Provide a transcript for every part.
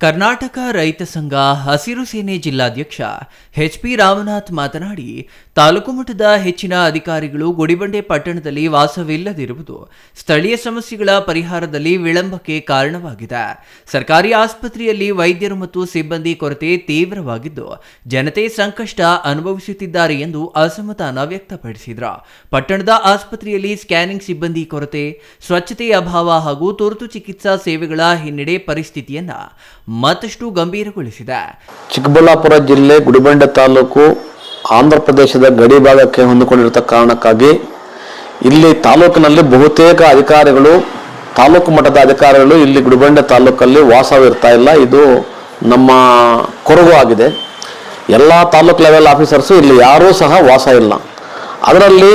ಕರ್ನಾಟಕ ರೈತ ಸಂಘ ಹಸಿರು ಸೇನೆ ಜಿಲ್ಲಾಧ್ಯಕ್ಷ ಎಚ್.ಪಿ. ರಾಮನಾಥ್ ಮಾತನಾಡಿ, ತಾಲೂಕು ಮಟ್ಟದ ಹೆಚ್ಚಿನ ಅಧಿಕಾರಿಗಳು ಗುಡಿಬಂಡೆ ಪಟ್ಟಣದಲ್ಲಿ ವಾಸವಿಲ್ಲದಿರುವುದು ಸ್ಥಳೀಯ ಸಮಸ್ಯೆಗಳ ಪರಿಹಾರದಲ್ಲಿ ವಿಳಂಬಕ್ಕೆ ಕಾರಣವಾಗಿದೆ. ಸರ್ಕಾರಿ ಆಸ್ಪತ್ರೆಯಲ್ಲಿ ವೈದ್ಯರು ಮತ್ತು ಸಿಬ್ಬಂದಿ ಕೊರತೆ ತೀವ್ರವಾಗಿದ್ದು, ಜನತೆ ಸಂಕಷ್ಟ ಅನುಭವಿಸುತ್ತಿದ್ದಾರೆ ಎಂದು ಅಸಮಾಧಾನ ವ್ಯಕ್ತಪಡಿಸಿದರು. ಪಟ್ಟಣದ ಆಸ್ಪತ್ರೆಯಲ್ಲಿ ಸ್ಕ್ಯಾನಿಂಗ್ ಸಿಬ್ಬಂದಿ ಕೊರತೆ, ಸ್ವಚ್ಛತೆಯ ಅಭಾವ ಹಾಗೂ ತುರ್ತು ಚಿಕಿತ್ಸಾ ಸೇವೆಗಳ ಹಿನ್ನಡೆ ಪರಿಸ್ಥಿತಿಯನ್ನ ಮತ್ತಷ್ಟು ಗಂಭೀರಗೊಳಿಸಿದೆ. ಚಿಕ್ಕಬಳ್ಳಾಪುರ ಜಿಲ್ಲೆ ಗುಡಿಬಂಡೆ ತಾಲೂಕು ಆಂಧ್ರ ಪ್ರದೇಶದ ಗಡಿ ಭಾಗಕ್ಕೆ ಹೊಂದಿಕೊಂಡಿರುವ ಕಾರಣಕ್ಕಾಗಿ ಇಲ್ಲಿ ತಾಲೂಕಿನಲ್ಲಿ ಬಹುತೇಕ ಅಧಿಕಾರಿಗಳು, ತಾಲೂಕು ಮಟ್ಟದ ಅಧಿಕಾರಿಗಳು ಇಲ್ಲಿ ಗುಡಿಬಂಡೆ ತಾಲೂಕಲ್ಲಿ ವಾಸವಿರ್ತಾ ಇಲ್ಲ. ಇದು ನಮ್ಮ ಕೊರಗು ಆಗಿದೆ. ಎಲ್ಲ ತಾಲೂಕು ಲೆವೆಲ್ ಆಫೀಸರ್ಸು ಇಲ್ಲಿ ಯಾರೂ ಸಹ ವಾಸ ಇಲ್ಲ. ಅದರಲ್ಲಿ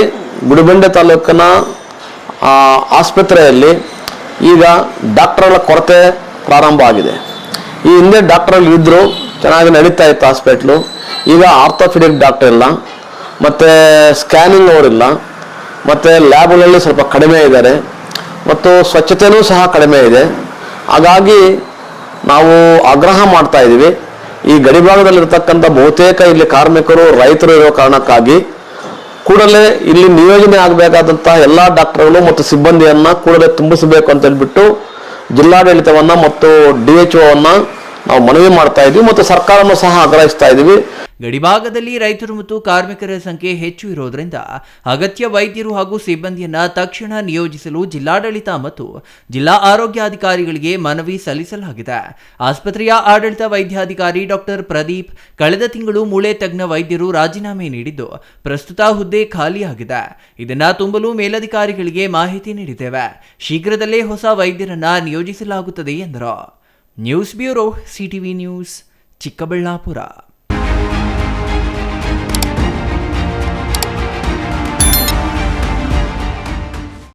ಗುಡಿಬಂಡೆ ತಾಲೂಕಿನ ಆಸ್ಪತ್ರೆಯಲ್ಲಿ ಈಗ ಡಾಕ್ಟರ್ಗಳ ಕೊರತೆ ಪ್ರಾರಂಭ ಆಗಿದೆ. ಈ ಹಿಂದೆ ಡಾಕ್ಟರ್ಗಳು ಇದ್ದರು, ಚೆನ್ನಾಗಿ ನಡೀತಾ ಇತ್ತು ಹಾಸ್ಪಿಟ್ಲು. ಈಗ ಆರ್ಥೋಪೆಡಿಕ್ ಡಾಕ್ಟರ್ ಇಲ್ಲ, ಮತ್ತು ಸ್ಕ್ಯಾನಿಂಗ್ ಅವರಿಲ್ಲ, ಮತ್ತು ಲ್ಯಾಬ್ಗಳಲ್ಲಿ ಸ್ವಲ್ಪ ಕಡಿಮೆ ಇದ್ದಾರೆ, ಮತ್ತು ಸ್ವಚ್ಛತೆಯೂ ಸಹ ಕಡಿಮೆ ಇದೆ. ಹಾಗಾಗಿ ನಾವು ಆಗ್ರಹ ಮಾಡ್ತಾ ಇದ್ದೀವಿ, ಈ ಗಡಿಭಾಗದಲ್ಲಿರ್ತಕ್ಕಂಥ ಬಹುತೇಕ ಇಲ್ಲಿ ಕಾರ್ಮಿಕರು, ರೈತರು ಇರೋ ಕಾರಣಕ್ಕಾಗಿ ಕೂಡಲೇ ಇಲ್ಲಿ ನಿಯೋಜನೆ ಆಗಬೇಕಾದಂಥ ಎಲ್ಲ ಡಾಕ್ಟರ್ಗಳು ಮತ್ತು ಸಿಬ್ಬಂದಿಯನ್ನು ಕೂಡಲೇ ತುಂಬಿಸಬೇಕು ಅಂತ ಹೇಳ್ಬಿಟ್ಟು ಜಿಲ್ಲಾಡಳಿತವನ್ನು ಮತ್ತು DHOವನ್ನು ನಾವು ಮನವಿ ಮಾಡ್ತಾ ಇದ್ದೀವಿ ಮತ್ತು ಸರ್ಕಾರವನ್ನು ಸಹ ಆಗ್ರಹಿಸ್ತಾ ಇದ್ದೀವಿ. ಗಡಿಭಾಗದಲ್ಲಿ ರೈತರು ಮತ್ತು ಕಾರ್ಮಿಕರ ಸಂಖ್ಯೆ ಹೆಚ್ಚು ಇರೋದ್ರಿಂದ ಅಗತ್ಯ ವೈದ್ಯರು ಹಾಗೂ ಸಿಬ್ಬಂದಿಯನ್ನ ತಕ್ಷಣ ನಿಯೋಜಿಸಲು ಜಿಲ್ಲಾಡಳಿತ ಮತ್ತು ಜಿಲ್ಲಾ ಆರೋಗ್ಯಾಧಿಕಾರಿಗಳಿಗೆ ಮನವಿ ಸಲ್ಲಿಸಲಾಗಿದೆ. ಆಸ್ಪತ್ರೆಯ ಆಡಳಿತ ವೈದ್ಯಾಧಿಕಾರಿ ಡಾಕ್ಟರ್ ಪ್ರದೀಪ್ ಕಳೆದ ತಿಂಗಳು ಮೂಳೆ ತಜ್ಞ ವೈದ್ಯರು ರಾಜೀನಾಮೆ ನೀಡಿದ್ದು, ಪ್ರಸ್ತುತ ಹುದ್ದೆ ಖಾಲಿಯಾಗಿದೆ. ಇದನ್ನ ತುಂಬಲು ಮೇಲಧಿಕಾರಿಗಳಿಗೆ ಮಾಹಿತಿ ನೀಡಿದ್ದೇವೆ. ಶೀಘ್ರದಲ್ಲೇ ಹೊಸ ವೈದ್ಯರನ್ನ ನಿಯೋಜಿಸಲಾಗುತ್ತದೆ ಎಂದರು. News bureau, CTV news, Chikkaballapur.